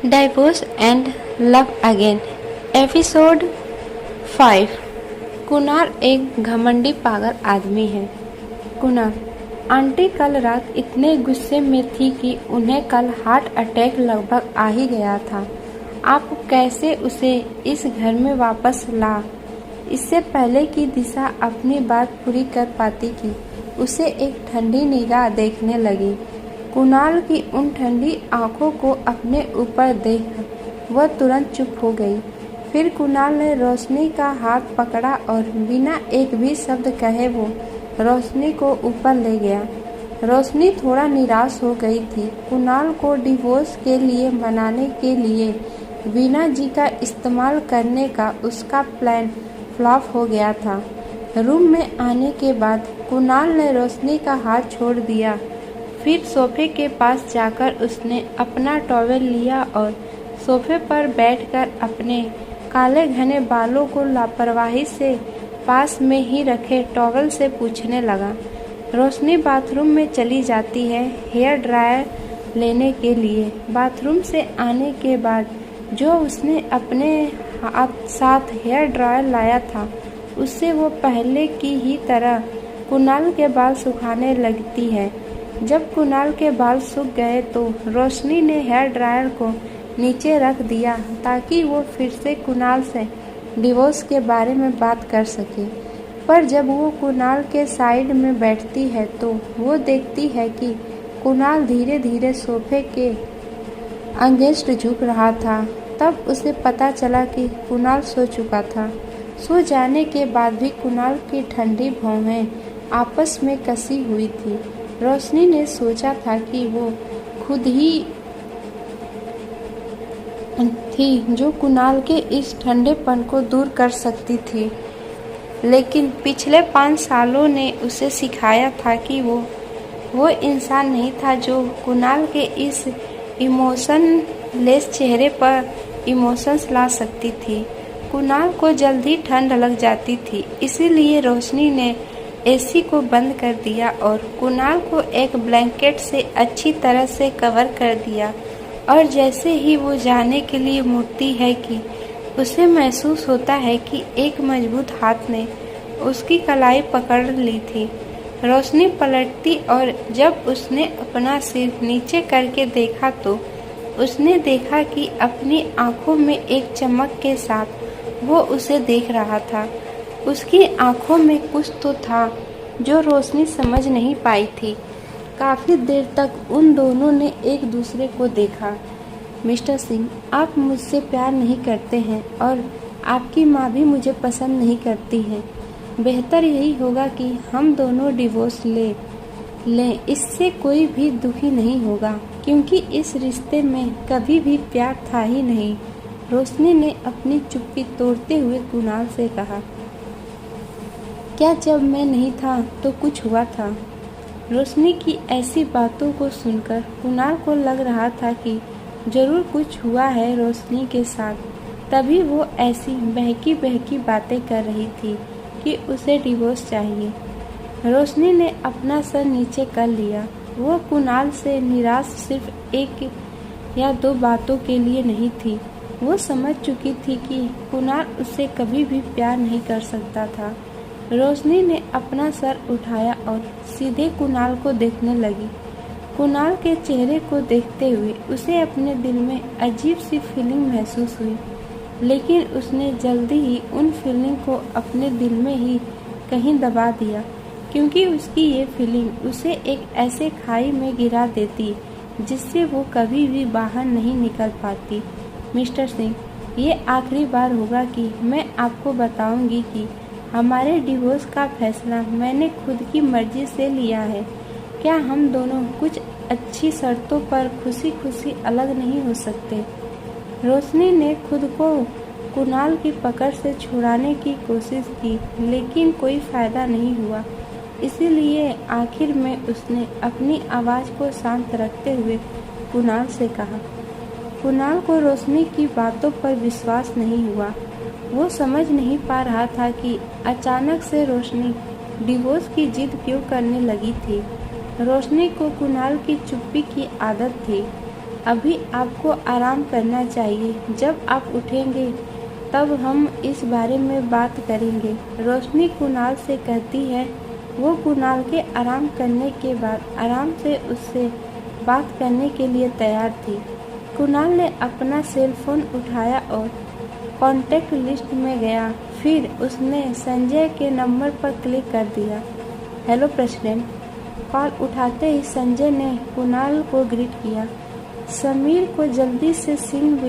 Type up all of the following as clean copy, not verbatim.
Divorce and love again episode 5। Kunal एक घमंडी पागल आदमी है। कुणाल, आंटी कल रात इतने गुस्से में थी कि उन्हें कल हार्ट अटैक लगभग आ ही गया था। आप कैसे उसे इस घर में वापस ला? इससे पहले कि दिशा अपनी बात पूरी कर पाती कि उसे एक ठंडी निगाह देखने लगी। कुणाल की उन ठंडी आंखों को अपने ऊपर देख वह तुरंत चुप हो गई। फिर कुणाल ने रोशनी का हाथ पकड़ा और बिना एक भी शब्द कहे वो रोशनी को ऊपर ले गया। रोशनी थोड़ा निराश हो गई थी। कुणाल को डिवोर्स के लिए मनाने के लिए वीना जी का इस्तेमाल करने का उसका प्लान फ्लॉप हो गया था। रूम में आने के बाद कुणाल ने रोशनी का हाथ छोड़ दिया। फिर सोफे के पास जाकर उसने अपना टॉवेल लिया और सोफे पर बैठकर अपने काले घने बालों को लापरवाही से पास में ही रखे टॉवेल से पूछने लगा। रोशनी बाथरूम में चली जाती है हेयर ड्रायर लेने के लिए। बाथरूम से आने के बाद जो उसने अपने साथ हेयर ड्रायर लाया था उससे वो पहले की ही तरह कुणाल के बाल सुखाने लगती है। जब कुणाल के बाल सूख गए तो रोशनी ने हेयर ड्रायर को नीचे रख दिया ताकि वो फिर से कुणाल से डिवोर्स के बारे में बात कर सके। पर जब वो कुणाल के साइड में बैठती है तो वो देखती है कि कुणाल धीरे धीरे सोफे के अगेंस्ट झुक रहा था। तब उसे पता चला कि कुणाल सो चुका था। सो जाने के बाद भी कुणाल की ठंडी भौहें आपस में कसी हुई थी। रोशनी ने सोचा था कि वो खुद ही थी जो कुणाल के इस ठंडेपन को दूर कर सकती थी, लेकिन पिछले 5 सालों ने उसे सिखाया था कि वो इंसान नहीं था जो कुणाल के इस इमोशनलेस चेहरे पर इमोशंस ला सकती थी। कुणाल को जल्दी ठंड लग जाती थी, इसीलिए रोशनी ने एसी को बंद कर दिया और कुणाल को एक ब्लैंकेट से अच्छी तरह से कवर कर दिया। और जैसे ही वो जाने के लिए मुड़ती है कि उसे महसूस होता है कि एक मजबूत हाथ ने उसकी कलाई पकड़ ली थी। रोशनी पलटती और जब उसने अपना सिर नीचे करके देखा तो उसने देखा कि अपनी आंखों में एक चमक के साथ वो उसे देख रहा था। उसकी आंखों में कुछ तो था जो रोशनी समझ नहीं पाई थी। काफी देर तक उन दोनों ने एक दूसरे को देखा। मिस्टर सिंह, आप मुझसे प्यार नहीं करते हैं और आपकी माँ भी मुझे पसंद नहीं करती है। बेहतर यही होगा कि हम दोनों डिवोर्स लें। इससे कोई भी दुखी नहीं होगा क्योंकि इस रिश्ते में कभी भी प्यार था ही नहीं। रोशनी ने अपनी चुप्पी तोड़ते हुए कुणाल से कहा, क्या जब मैं नहीं था तो कुछ हुआ था? रोशनी की ऐसी बातों को सुनकर कुणाल को लग रहा था कि जरूर कुछ हुआ है रोशनी के साथ, तभी वो ऐसी बहकी बहकी बातें कर रही थी कि उसे डिवोर्स चाहिए। रोशनी ने अपना सर नीचे कर लिया। वो कुणाल से निराश सिर्फ एक या 2 बातों के लिए नहीं थी। वो समझ चुकी थी कि कुणाल उससे कभी भी प्यार नहीं कर सकता था। रोशनी ने अपना सर उठाया और सीधे कुणाल को देखने लगी। कुणाल के चेहरे को देखते हुए उसे अपने दिल में अजीब सी फीलिंग महसूस हुई, लेकिन उसने जल्दी ही उन फीलिंग को अपने दिल में ही कहीं दबा दिया क्योंकि उसकी ये फीलिंग उसे एक ऐसे खाई में गिरा देती जिससे वो कभी भी बाहर नहीं निकल पाती। मिस्टर सिंह, ये आखिरी बार होगा कि मैं आपको बताऊंगी कि हमारे डिवोर्स का फैसला मैंने खुद की मर्जी से लिया है। क्या हम दोनों कुछ अच्छी शर्तों पर खुशी खुशी अलग नहीं हो सकते? रोशनी ने खुद को कुणाल की पकड़ से छुड़ाने की कोशिश की, लेकिन कोई फायदा नहीं हुआ। इसीलिए आखिर में उसने अपनी आवाज़ को शांत रखते हुए कुणाल से कहा। कुणाल को रोशनी की बातों पर विश्वास नहीं हुआ। वो समझ नहीं पा रहा था कि अचानक से रोशनी डिवोर्स की जिद क्यों करने लगी थी। रोशनी को कुणाल की चुप्पी की आदत थी। अभी आपको आराम करना चाहिए। जब आप उठेंगे तब हम इस बारे में बात करेंगे। रोशनी कुणाल से कहती है। वो कुणाल के आराम करने के बाद आराम से उससे बात करने के लिए तैयार थी। कुणाल ने अपना सेल फोन उठाया और कॉन्टैक्ट लिस्ट में गया। फिर उसने संजय के नंबर पर क्लिक कर दिया। Hello president. कॉल उठाते ही संजय ने कुणाल को ग्रीट किया। समीरा को जल्दी से सिंह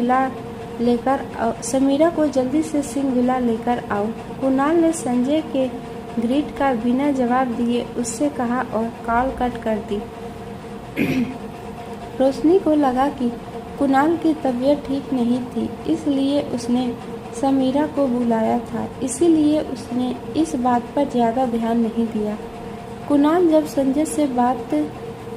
विला लेकर आओ। कुणाल ने संजय के ग्रीट का बिना जवाब दिए उससे कहा और कॉल कट कर दी। रोशनी को लगा कि कुणाल की तबीयत ठीक नहीं थी, इसलिए उसने समीरा को बुलाया था। इसीलिए उसने इस बात पर ज़्यादा ध्यान नहीं दिया। कुणाल जब संजय से बात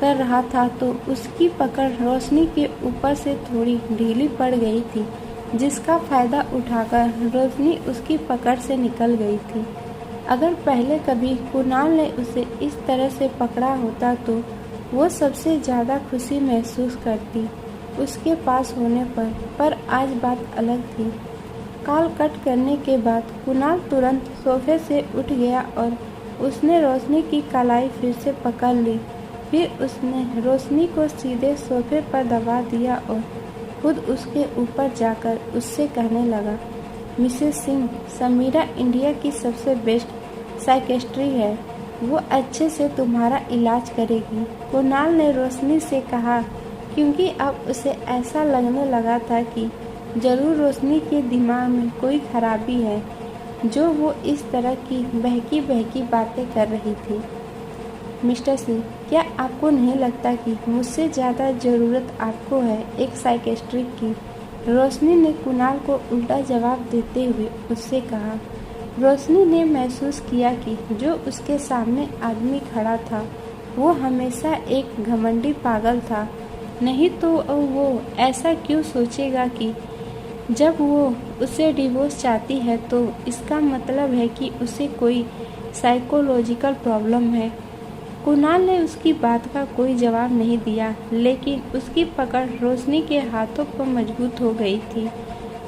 कर रहा था तो उसकी पकड़ रोशनी के ऊपर से थोड़ी ढीली पड़ गई थी, जिसका फायदा उठाकर रोशनी उसकी पकड़ से निकल गई थी। अगर पहले कभी कुणाल ने उसे इस तरह से पकड़ा होता तो वो सबसे ज़्यादा खुशी महसूस करती उसके पास होने पर आज बात अलग थी। कॉल कट करने के बाद कुणाल तुरंत सोफे से उठ गया और उसने रोशनी की कलाई फिर से पकड़ ली। फिर उसने रोशनी को सीधे सोफे पर दबा दिया और खुद उसके ऊपर जाकर उससे कहने लगा, मिसेस सिंह, समीरा इंडिया की सबसे बेस्ट साइकेट्री है। वो अच्छे से तुम्हारा इलाज करेगी। कुणाल ने रोशनी से कहा, क्योंकि अब उसे ऐसा लगने लगा था कि जरूर रोशनी के दिमाग में कोई खराबी है, जो वो इस तरह की बहकी बातें कर रही थी। मिस्टर सिंह, क्या आपको नहीं लगता कि मुझसे ज़्यादा ज़रूरत आपको है एक साइकेट्रिस्ट की? रोशनी ने कुणाल को उल्टा जवाब देते हुए उससे कहा। रोशनी ने महसूस किया कि जो उसके सामने आदमी खड़ा था वो हमेशा एक घमंडी पागल था। नहीं तो वो ऐसा क्यों सोचेगा कि जब वो उसे डिवोर्स चाहती है तो इसका मतलब है कि उसे कोई साइकोलॉजिकल प्रॉब्लम है। कुणाल ने उसकी बात का कोई जवाब नहीं दिया, लेकिन उसकी पकड़ रोशनी के हाथों पर मजबूत हो गई थी।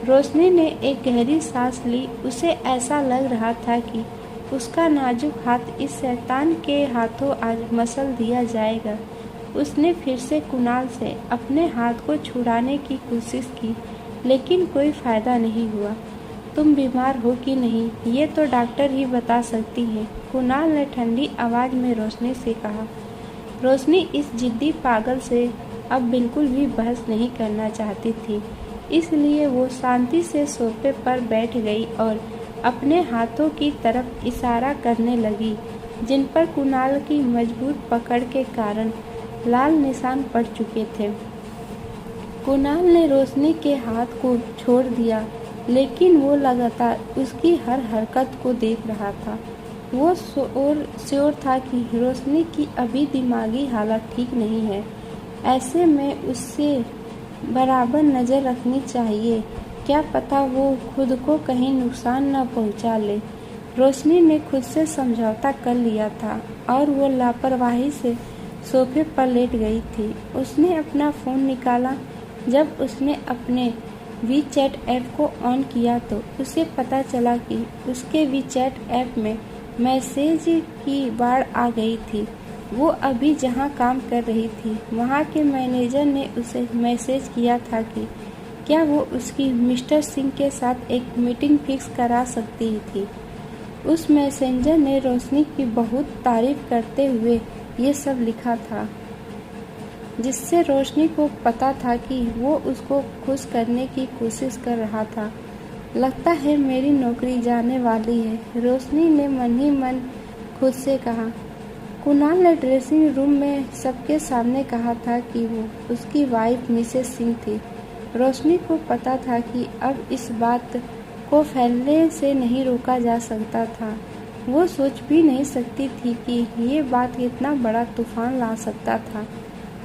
रोशनी ने एक गहरी सांस ली। उसे ऐसा लग रहा था कि उसका नाजुक हाथ इस शैतान के हाथों आज मसल दिया जाएगा। उसने फिर से कुणाल से अपने हाथ को छुड़ाने की कोशिश की, लेकिन कोई फायदा नहीं हुआ। तुम बीमार हो कि नहीं, ये तो डॉक्टर ही बता सकती है, कुणाल ने ठंडी आवाज़ में रोशनी से कहा। रोशनी इस जिद्दी पागल से अब बिल्कुल भी बहस नहीं करना चाहती थी, इसलिए वो शांति से सोफे पर बैठ गई और अपने हाथों की तरफ इशारा करने लगी, जिन पर कुणाल की मजबूत पकड़ के कारण लाल निशान पड़ चुके थे। कुणाल ने रोशनी के हाथ को छोड़ दिया, लेकिन वो लगातार उसकी हर हरकत को देख रहा था। वो श्योर था कि रोशनी की अभी दिमागी हालत ठीक नहीं है। ऐसे में उससे बराबर नज़र रखनी चाहिए, क्या पता वो खुद को कहीं नुकसान न पहुंचा ले। रोशनी ने खुद से समझौता कर लिया था और वो लापरवाही से सोफे पर लेट गई थी। उसने अपना फ़ोन निकाला। जब उसने अपने वीचैट ऐप को ऑन किया तो उसे पता चला कि उसके वीचैट ऐप में मैसेज की बाढ़ आ गई थी। वो अभी जहां काम कर रही थी वहां के मैनेजर ने उसे मैसेज किया था कि क्या वो उसकी मिस्टर सिंह के साथ एक मीटिंग फिक्स करा सकती थी। उस मैसेंजर ने रोशनी की बहुत तारीफ करते हुए ये सब लिखा था, जिससे रोशनी को पता था कि वो उसको खुश करने की कोशिश कर रहा था। लगता है मेरी नौकरी जाने वाली है, रोशनी ने मन ही मन खुद से कहा। कुणाल ने ड्रेसिंग रूम में सबके सामने कहा था कि वो उसकी वाइफ मिसेस सिंह थी। रोशनी को पता था कि अब इस बात को फैलने से नहीं रोका जा सकता था। वो सोच भी नहीं सकती थी कि ये बात इतना बड़ा तूफान ला सकता था।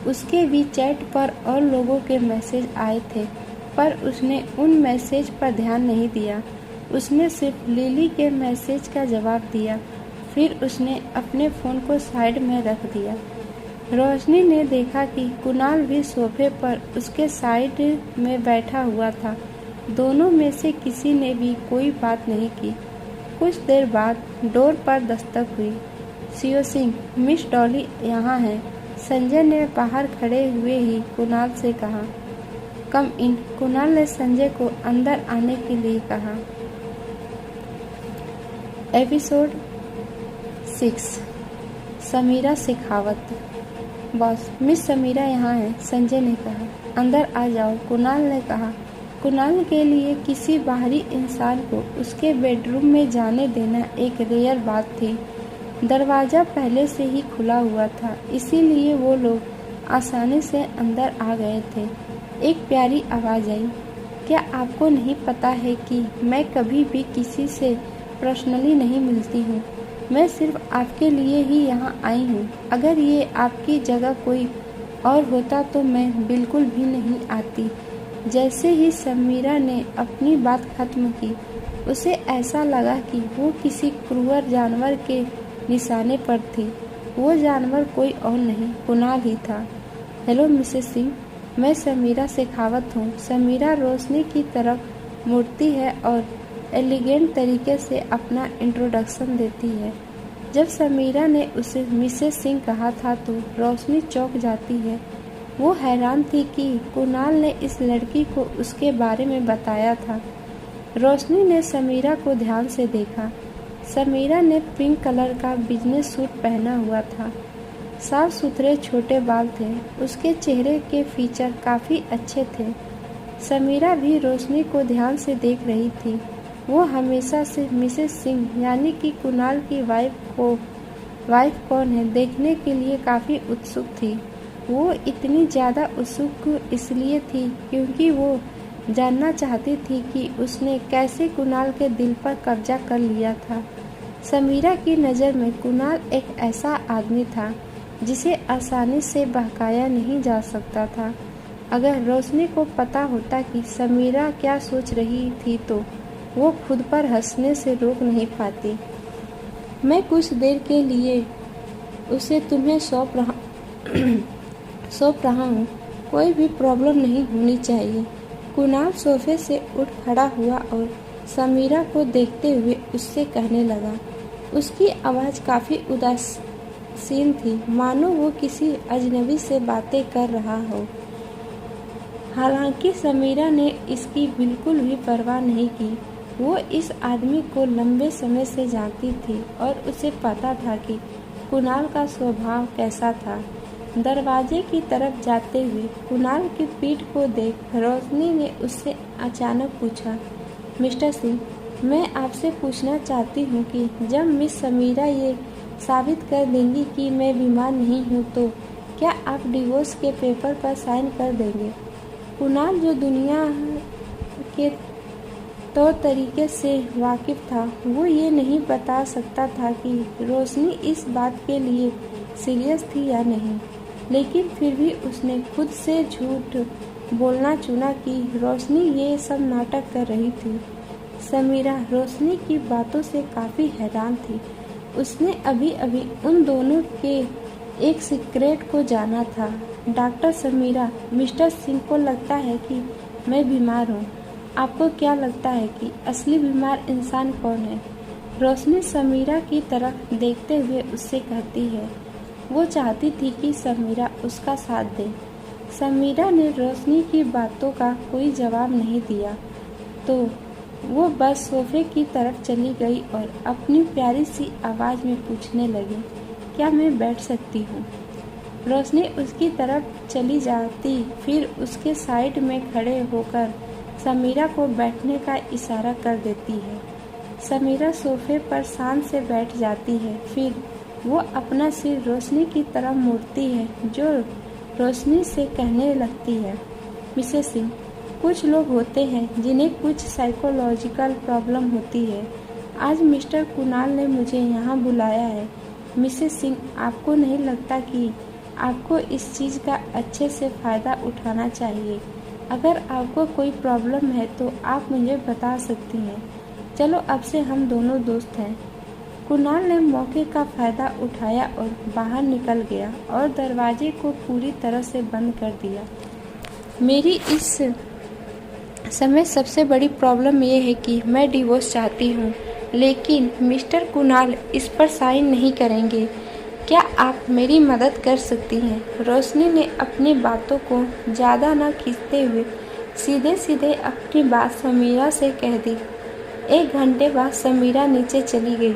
उसके वीचैट पर और लोगों के मैसेज आए थे, पर उसने उन मैसेज पर ध्यान नहीं दिया। उसने सिर्फ लिली के मैसेज का जवाब दिया। फिर उसने अपने फ़ोन को साइड में रख दिया। रोशनी ने देखा कि कुणाल भी सोफे पर उसके साइड में बैठा हुआ था। दोनों में से किसी ने भी कोई बात नहीं की। कुछ देर बाद डोर पर दस्तक हुई। सीओ सिंह, मिस डॉली यहाँ है, संजय ने बाहर खड़े हुए ही कुणाल से कहा। कम इन, कुणाल ने संजय को अंदर आने के लिए कहा। Episode 6, Samira Shekhawat. Boss, miss Samira यहाँ है, संजय ने कहा। अंदर आ जाओ, कुणाल ने कहा। कुणाल के लिए किसी बाहरी इंसान को उसके बेडरूम में जाने देना एक रेयर बात थी। दरवाज़ा पहले से ही खुला हुआ था, इसीलिए वो लोग आसानी से अंदर आ गए थे। एक प्यारी आवाज़ आई। क्या आपको नहीं पता है कि मैं कभी भी किसी से पर्सनली नहीं मिलती हूँ? मैं सिर्फ आपके लिए ही यहाँ आई हूँ। अगर ये आपकी जगह कोई और होता तो मैं बिल्कुल भी नहीं आती। जैसे ही समीरा ने अपनी बात खत्म की, उसे ऐसा लगा कि वो किसी क्रूर जानवर के निशाने पर थी। वो जानवर कोई और नहीं, कुणाल ही था। हेलो मिसेस सिंह, मैं समीरा शेखावत हूँ। समीरा रोशनी की तरफ मुड़ती है और एलिगेंट तरीके से अपना इंट्रोडक्शन देती है। जब समीरा ने उसे मिसेस सिंह कहा था तो रोशनी चौंक जाती है। वो हैरान थी कि कुणाल ने इस लड़की को उसके बारे में बताया था। रोशनी ने समीरा को ध्यान से देखा। समीरा ने पिंक कलर का बिजनेस सूट पहना हुआ था। साफ सुथरे छोटे बाल थे। उसके चेहरे के फीचर काफ़ी अच्छे थे। समीरा भी रोशनी को ध्यान से देख रही थी। वो हमेशा से मिसेस सिंह यानी कि कुणाल की वाइफ कौन है देखने के लिए काफ़ी उत्सुक थी। वो इतनी ज़्यादा उत्सुक इसलिए थी क्योंकि वो जानना चाहती थी कि उसने कैसे कुणाल के दिल पर कब्जा कर लिया था। समीरा की नज़र में कुणाल एक ऐसा आदमी था जिसे आसानी से बहकाया नहीं जा सकता था। अगर रोशनी को पता होता कि समीरा क्या सोच रही थी तो वो खुद पर हंसने से रोक नहीं पाती। मैं कुछ देर के लिए उसे तुम्हें सौंप रहा हूँ। कोई भी प्रॉब्लम नहीं होनी चाहिए। कुणाल सोफे से उठ खड़ा हुआ और समीरा को देखते हुए उससे कहने लगा। उसकी आवाज़ काफ़ी उदासीन थी, मानो वो किसी अजनबी से बातें कर रहा हो। हालांकि समीरा ने इसकी बिल्कुल भी परवाह नहीं की। वो इस आदमी को लंबे समय से जानती थी और उसे पता था कि कुणाल का स्वभाव कैसा था। दरवाजे की तरफ जाते हुए कुणाल की पीठ को देख रोशनी ने उससे अचानक पूछा, मिस्टर सिंह, मैं आपसे पूछना चाहती हूँ कि जब मिस समीरा ये साबित कर देंगी कि मैं बीमार नहीं हूँ तो क्या आप डिवोर्स के पेपर पर साइन कर देंगे? कुणाल जो दुनिया के तौर तरीके से वाकिफ था, वो ये नहीं बता सकता था कि रोशनी इस बात के लिए सीरियस थी या नहीं, लेकिन फिर भी उसने खुद से झूठ बोलना चुना कि रोशनी ये सब नाटक कर रही थी। समीरा रोशनी की बातों से काफ़ी हैरान थी। उसने अभी अभी उन दोनों के एक सीक्रेट को जाना था। डॉक्टर समीरा, मिस्टर सिंह को लगता है कि मैं बीमार हूँ। आपको क्या लगता है कि असली बीमार इंसान कौन है? रोशनी समीरा की तरफ देखते हुए उससे कहती है। वो चाहती थी कि समीरा उसका साथ दे। समीरा ने रोशनी की बातों का कोई जवाब नहीं दिया तो वो बस सोफे की तरफ चली गई और अपनी प्यारी सी आवाज़ में पूछने लगी, क्या मैं बैठ सकती हूँ? रोशनी उसकी तरफ चली जाती, फिर उसके साइड में खड़े होकर समीरा को बैठने का इशारा कर देती है। समीरा सोफे पर शान से बैठ जाती है। फिर वो अपना सिर रोशनी की तरफ मोड़ती है, जो रोशनी से कहने लगती है, मिसेस सिंह, कुछ लोग होते हैं जिन्हें कुछ साइकोलॉजिकल प्रॉब्लम होती है। आज मिस्टर कुणाल ने मुझे यहाँ बुलाया है। मिसेस सिंह, आपको नहीं लगता कि आपको इस चीज़ का अच्छे से फ़ायदा उठाना चाहिए? अगर आपको कोई प्रॉब्लम है तो आप मुझे बता सकती हैं। चलो, अब से हम दोनों दोस्त हैं। कुणाल ने मौके का फायदा उठाया और बाहर निकल गया और दरवाजे को पूरी तरह से बंद कर दिया। मेरी इस समय सबसे बड़ी प्रॉब्लम ये है कि मैं डिवोर्स चाहती हूँ, लेकिन मिस्टर कुणाल इस पर साइन नहीं करेंगे। क्या आप मेरी मदद कर सकती हैं? रोशनी ने अपनी बातों को ज़्यादा न खींचते हुए सीधे सीधे अपनी बात समीरा से कह दी। 1 घंटे बाद समीरा नीचे चली गई।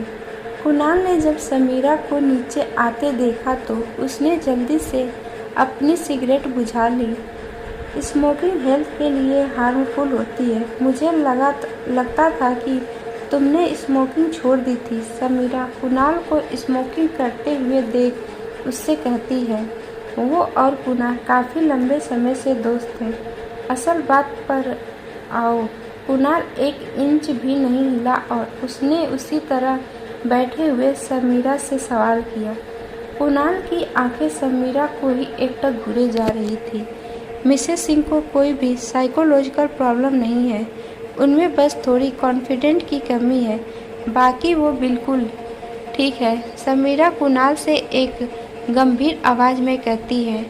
कुणाल ने जब समीरा को नीचे आते देखा तो उसने जल्दी से अपनी सिगरेट बुझा ली। स्मोकिंग हेल्थ के लिए हार्मफुल होती है। मुझे लगता था कि तुमने स्मोकिंग छोड़ दी थी। समीरा कुणाल को स्मोकिंग करते हुए देख उससे कहती है। वो और कुणाल काफ़ी लंबे समय से दोस्त थे। असल बात पर आओ, कुणाल 1 इंच भी नहीं हिला और उसने उसी तरह बैठे हुए समीरा से सवाल किया। कुणाल की आंखें समीरा को ही एकटक घूरे जा रही थी। मिसेस सिंह को कोई भी साइकोलॉजिकल प्रॉब्लम नहीं है, उनमें बस थोड़ी कॉन्फिडेंट की कमी है, बाकी वो बिल्कुल ठीक है। समीरा कुणाल से एक गंभीर आवाज़ में कहती है।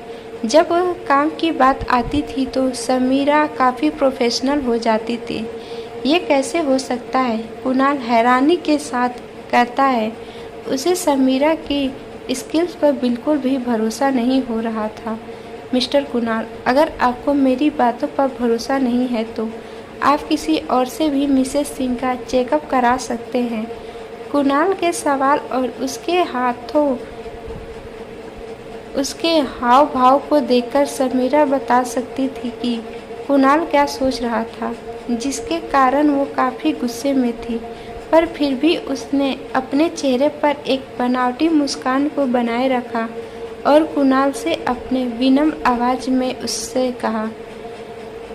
जब काम की बात आती थी तो समीरा काफ़ी प्रोफेशनल हो जाती थी। ये कैसे हो सकता है? कुणाल हैरानी के साथ कहता है। उसे समीरा की स्किल्स पर बिल्कुल भी भरोसा नहीं हो रहा था। मिस्टर कुणाल, अगर आपको मेरी बातों पर भरोसा नहीं है तो आप किसी और से भी मिसेस सिंह का चेकअप करा सकते हैं। कुणाल के सवाल और उसके हाव भाव को देखकर समीरा बता सकती थी कि कुणाल क्या सोच रहा था, जिसके कारण वो काफ़ी गुस्से में थी। पर फिर भी उसने अपने चेहरे पर एक बनावटी मुस्कान को बनाए रखा और कुणाल से अपने विनम्र आवाज़ में उससे कहा।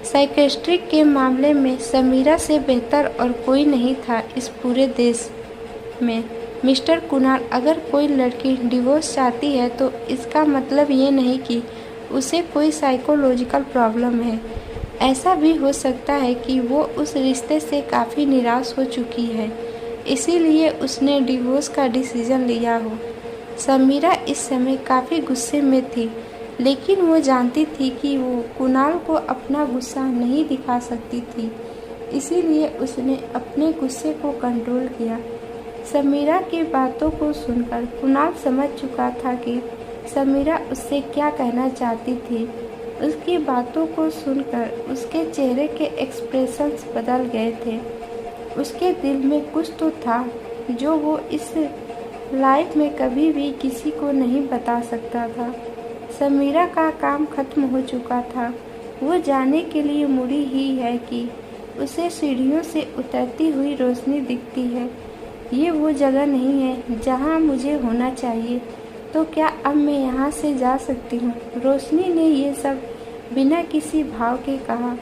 साइकेट्रिक के मामले में समीरा से बेहतर और कोई नहीं था इस पूरे देश में। मिस्टर कुणाल, अगर कोई लड़की डिवोर्स चाहती है तो इसका मतलब ये नहीं कि उसे कोई साइकोलॉजिकल प्रॉब्लम है। ऐसा भी हो सकता है कि वो उस रिश्ते से काफ़ी निराश हो चुकी है, इसीलिए उसने डिवोर्स का डिसीजन लिया हो। समीरा इस समय काफ़ी गुस्से में थी, लेकिन वो जानती थी कि वो कुणाल को अपना गुस्सा नहीं दिखा सकती थी, इसीलिए उसने अपने गुस्से को कंट्रोल किया। समीरा की बातों को सुनकर कुणाल समझ चुका था कि समीरा उससे क्या कहना चाहती थी। उसकी बातों को सुनकर उसके चेहरे के एक्सप्रेशंस बदल गए थे। उसके दिल में कुछ तो था जो वो इस लाइफ में कभी भी किसी को नहीं बता सकता था। समीरा का काम खत्म हो चुका था। वो जाने के लिए मुड़ी ही है कि उसे सीढ़ियों से उतरती हुई रोशनी दिखती है। ये वो जगह नहीं है जहाँ मुझे होना चाहिए, तो क्या अब मैं यहाँ से जा सकती हूँ? रोशनी ने ये सब बिना किसी भाव के कहा।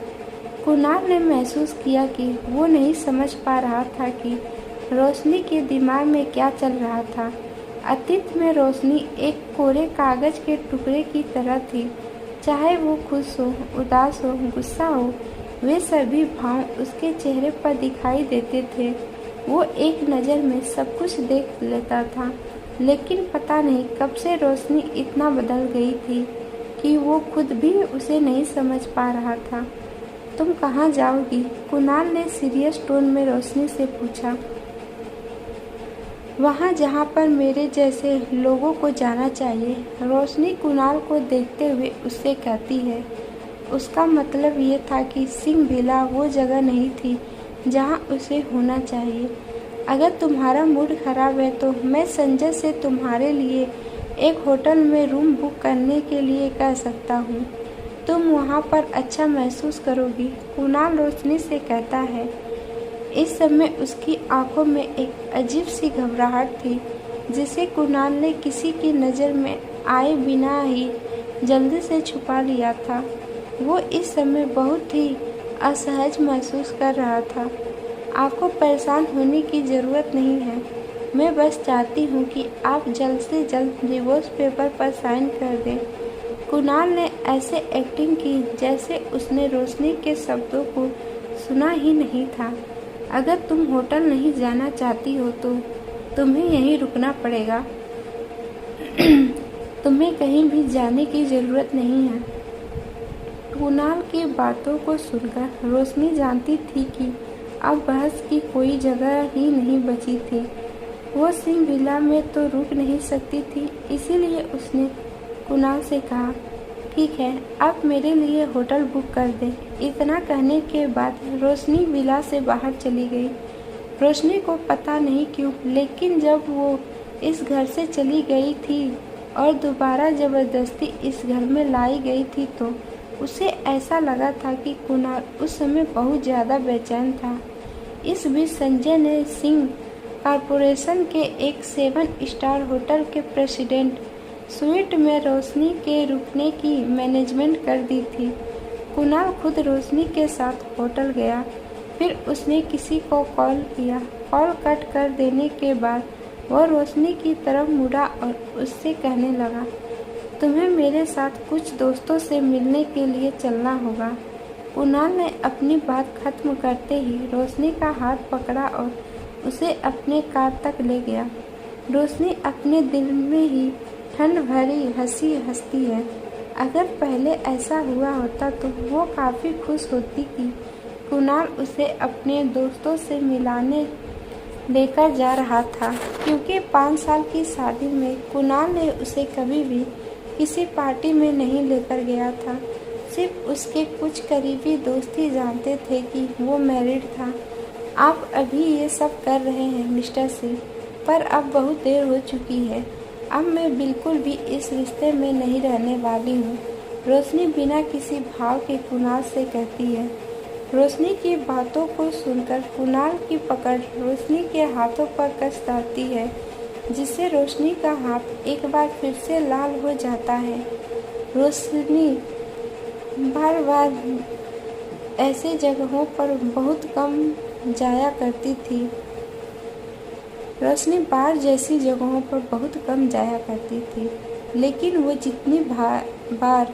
कुणाल ने महसूस किया कि वो नहीं समझ पा रहा था कि रोशनी के दिमाग में क्या चल रहा था। अतीत में रोशनी एक कोरे कागज के टुकड़े की तरह थी। चाहे वो खुश हो, उदास हो, गुस्सा हो, वे सभी भाव उसके चेहरे पर दिखाई देते थे। वो एक नज़र में सब कुछ देख लेता था, लेकिन पता नहीं कब से रोशनी इतना बदल गई थी कि वो खुद भी उसे नहीं समझ पा रहा था। तुम कहाँ जाओगी? कुणाल ने सीरियस टोन में रोशनी से पूछा। वहाँ जहाँ पर मेरे जैसे लोगों को जाना चाहिए, रोशनी कुणाल को देखते हुए उससे कहती है। उसका मतलब ये था कि सिंह विला वो जगह नहीं थी जहाँ उसे होना चाहिए। अगर तुम्हारा मूड खराब है तो मैं संजय से तुम्हारे लिए एक होटल में रूम बुक करने के लिए कह सकता हूँ। तुम वहाँ पर अच्छा महसूस करोगी, कुणाल रोशनी से कहता है। इस समय उसकी आंखों में एक अजीब सी घबराहट थी, जिसे कुणाल ने किसी की नज़र में आए बिना ही जल्दी से छुपा लिया था। वो इस समय बहुत ही असहज महसूस कर रहा था। आपको परेशान होने की ज़रूरत नहीं है। मैं बस चाहती हूँ कि आप जल्द से जल्द डिवोर्स पेपर पर साइन कर दें। कुणाल ने ऐसे एक्टिंग की जैसे उसने रोशनी के शब्दों को सुना ही नहीं था। अगर तुम होटल नहीं जाना चाहती हो तो तुम्हें यहीं रुकना पड़ेगा। तुम्हें कहीं भी जाने की जरूरत नहीं है। कुणाल की बातों को सुनकर रोशनी जानती थी कि अब बहस की कोई जगह ही नहीं बची थी। वो सिंह विला में तो रुक नहीं सकती थी, इसीलिए उसने कुणाल से कहा, ठीक है, आप मेरे लिए होटल बुक कर दें। इतना कहने के बाद रोशनी विला से बाहर चली गई। रोशनी को पता नहीं क्यों, लेकिन जब वो इस घर से चली गई थी और दोबारा जबरदस्ती इस घर में लाई गई थी, तो उसे ऐसा लगा था कि कुणाल उस समय बहुत ज़्यादा बेचैन था। इस बीच संजय ने सिंह कॉरपोरेशन के एक 7 स्टार होटल के प्रेसिडेंट स्वीट में रोशनी के रुकने की मैनेजमेंट कर दी थी। कुणाल खुद रोशनी के साथ होटल गया। फिर उसने किसी को कॉल किया। कॉल कट कर देने के बाद वह रोशनी की तरफ मुड़ा और उससे कहने लगा, तुम्हें मेरे साथ कुछ दोस्तों से मिलने के लिए चलना होगा। कुणाल ने अपनी बात खत्म करते ही रोशनी का हाथ पकड़ा और उसे अपने कार तक ले गया। रोशनी अपने दिल में ही ठंड भरी हंसी हंसती है। अगर पहले ऐसा हुआ होता तो वो काफ़ी खुश होती कि कुणाल उसे अपने दोस्तों से मिलाने लेकर जा रहा था, क्योंकि 5 साल की शादी में कुणाल ने उसे कभी भी किसी पार्टी में नहीं लेकर गया था। सिर्फ उसके कुछ करीबी दोस्त ही जानते थे कि वो मैरिड था। आप अभी ये सब कर रहे हैं मिस्टर सिंह, पर अब बहुत देर हो चुकी है। अब मैं बिल्कुल भी इस रिश्ते में नहीं रहने वाली हूँ, रोशनी बिना किसी भाव के कुणाल से कहती है। रोशनी की बातों को सुनकर कुणाल की पकड़ रोशनी के हाथों पर कस जाती है, जिससे रोशनी का हाथ एक बार फिर से लाल हो जाता है। रोशनी बार बार ऐसे जगहों पर बहुत कम जाया करती थी। रोशनी बार जैसी जगहों पर बहुत कम जाया करती थी, लेकिन वो जितनी बार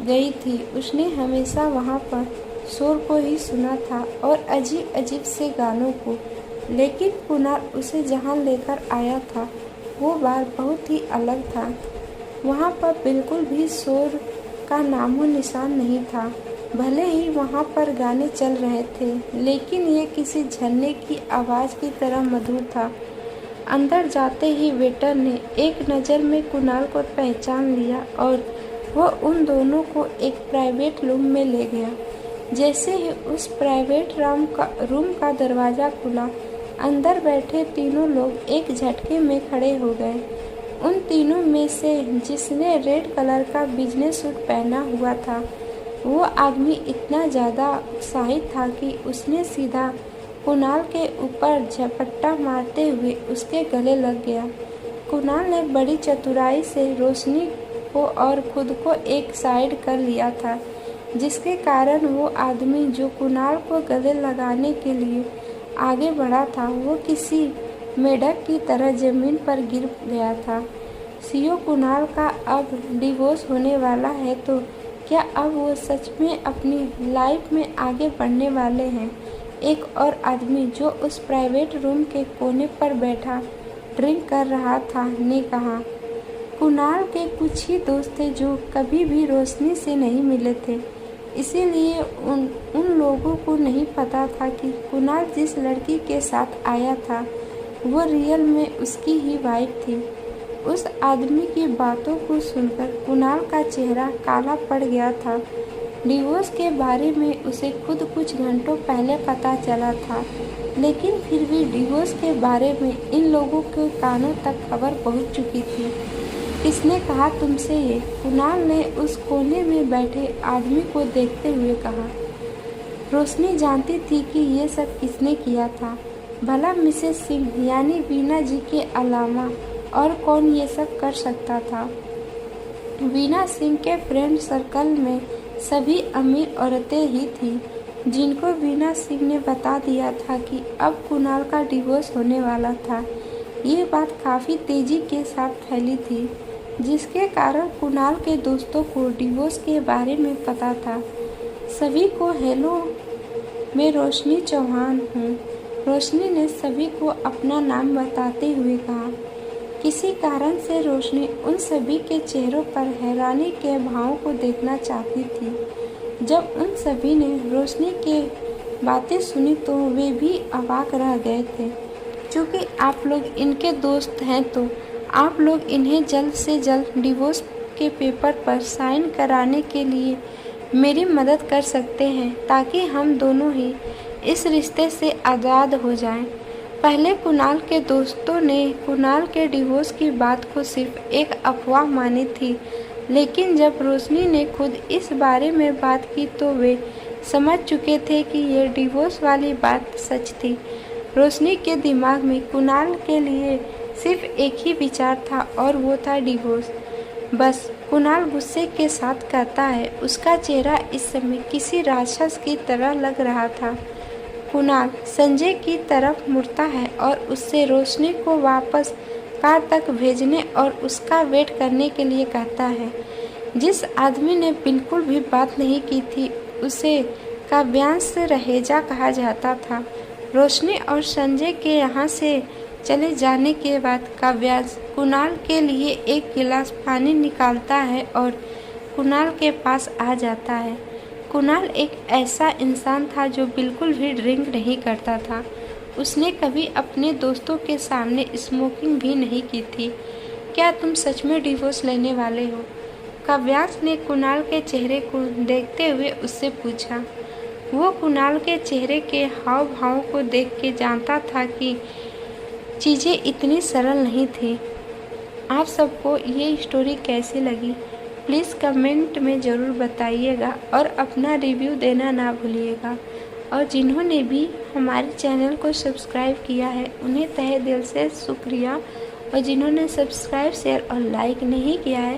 गई थी उसने हमेशा वहाँ पर शोर को ही सुना था और अजीब अजीब से गानों को। लेकिन कुणाल उसे जहाँ लेकर आया था वो बार बहुत ही अलग था। वहाँ पर बिल्कुल भी शोर का नामो निशान नहीं था। भले ही वहाँ पर गाने चल रहे थे, लेकिन ये किसी झरने की आवाज़ की तरह मधुर था। अंदर जाते ही वेटर ने एक नज़र में कुणाल को पहचान लिया और वो उन दोनों को एक प्राइवेट रूम में ले गया। जैसे ही उस प्राइवेट रूम का दरवाज़ा खुला, अंदर बैठे तीनों लोग एक झटके में खड़े हो गए। उन तीनों में से जिसने रेड कलर का बिजनेस सूट पहना हुआ था, वो आदमी इतना ज़्यादा उत्साहित था कि उसने सीधा कुणाल के ऊपर झपट्टा मारते हुए उसके गले लग गया। कुणाल ने बड़ी चतुराई से रोशनी को और खुद को एक साइड कर लिया था, जिसके कारण वो आदमी जो कुणाल को गले लगाने के लिए आगे बढ़ा था, वो किसी मेढक की तरह जमीन पर गिर गया था। सीओ कुणाल का अब डिवोर्स होने वाला है, तो क्या अब वो सच में अपनी लाइफ में आगे बढ़ने वाले हैं? एक और आदमी जो उस प्राइवेट रूम के कोने पर बैठा ड्रिंक कर रहा था ने कहा। कुणाल के कुछ ही दोस्त थे जो कभी भी रोशनी से नहीं मिले थे, इसीलिए उन लोगों को नहीं पता था कि कुणाल जिस लड़की के साथ आया था वो रियल में उसकी ही वाइफ थी। उस आदमी की बातों को सुनकर कुणाल का चेहरा काला पड़ गया था। डिवोर्स के बारे में उसे खुद कुछ घंटों पहले पता चला था, लेकिन फिर भी डिवोर्स के बारे में इन लोगों के कानों तक खबर पहुंच चुकी थी। किसने कहा तुमसे ये? कुणाल ने उस कोने में बैठे आदमी को देखते हुए कहा। रोशनी जानती थी कि ये सब किसने किया था। भला मिसेस सिंह यानी वीना जी के अलावा और कौन ये सब कर सकता था? वीना सिंह के फ्रेंड सर्कल में सभी अमीर औरतें ही थीं, जिनको वीना सिंह ने बता दिया था कि अब कुणाल का डिवोर्स होने वाला था। ये बात काफ़ी तेज़ी के साथ फैली थी, जिसके कारण कुणाल के दोस्तों को डिवोर्स के बारे में पता था। सभी को हेलो, मैं रोशनी चौहान हूँ। रोशनी ने सभी को अपना नाम बताते हुए कहा। किसी कारण से रोशनी उन सभी के चेहरों पर हैरानी के भावों को देखना चाहती थी। जब उन सभी ने रोशनी के बातें सुनी तो वे भी अवाक रह गए थे। क्योंकि आप लोग इनके दोस्त हैं तो आप लोग इन्हें जल्द से जल्द डिवोर्स के पेपर पर साइन कराने के लिए मेरी मदद कर सकते हैं, ताकि हम दोनों ही इस रिश्ते से आज़ाद हो जाएं। पहले कुणाल के दोस्तों ने कुणाल के डिवोर्स की बात को सिर्फ एक अफवाह मानी थी, लेकिन जब रोशनी ने खुद इस बारे में बात की तो वे समझ चुके थे कि ये डिवोर्स वाली बात सच थी। रोशनी के दिमाग में कुणाल के लिए सिर्फ एक ही विचार था और वो था डिवोर्स। बस कुणाल गुस्से के साथ कहता है। उसका चेहरा इस समय किसी राक्षस की तरह लग रहा था। कुणाल संजय की तरफ मुड़ता है और उससे रोशनी को वापस कार तक भेजने और उसका वेट करने के लिए कहता है। जिस आदमी ने बिल्कुल भी बात नहीं की थी उसे काव्यांश रहेजा कहा जाता था। रोशनी और संजय के यहाँ से चले जाने के बाद काव्यांश कुणाल के लिए एक गिलास पानी निकालता है और कुणाल के पास आ जाता है। कुणाल एक ऐसा इंसान था जो बिल्कुल भी ड्रिंक नहीं करता था। उसने कभी अपने दोस्तों के सामने स्मोकिंग भी नहीं की थी। क्या तुम सच में डिवोर्स लेने वाले हो? काव्यांश ने कुणाल के चेहरे को देखते हुए उससे पूछा। वो कुणाल के चेहरे के हाव भाव को देख के जानता था कि चीज़ें इतनी सरल नहीं थी। आप सबको ये स्टोरी कैसी लगी प्लीज़ कमेंट में ज़रूर बताइएगा और अपना रिव्यू देना ना भूलिएगा। और जिन्होंने भी हमारे चैनल को सब्सक्राइब किया है उन्हें तहे दिल से शुक्रिया, और जिन्होंने सब्सक्राइब शेयर और लाइक नहीं किया है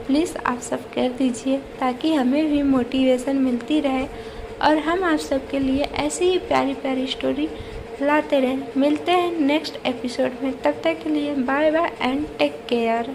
प्लीज़ आप सब कर दीजिए, ताकि हमें भी मोटिवेशन मिलती रहे और हम आप सबके लिए ऐसी ही प्यारी प्यारी स्टोरी लाते रहें। मिलते हैं नेक्स्ट एपिसोड में, तब तक के लिए bye bye and take care.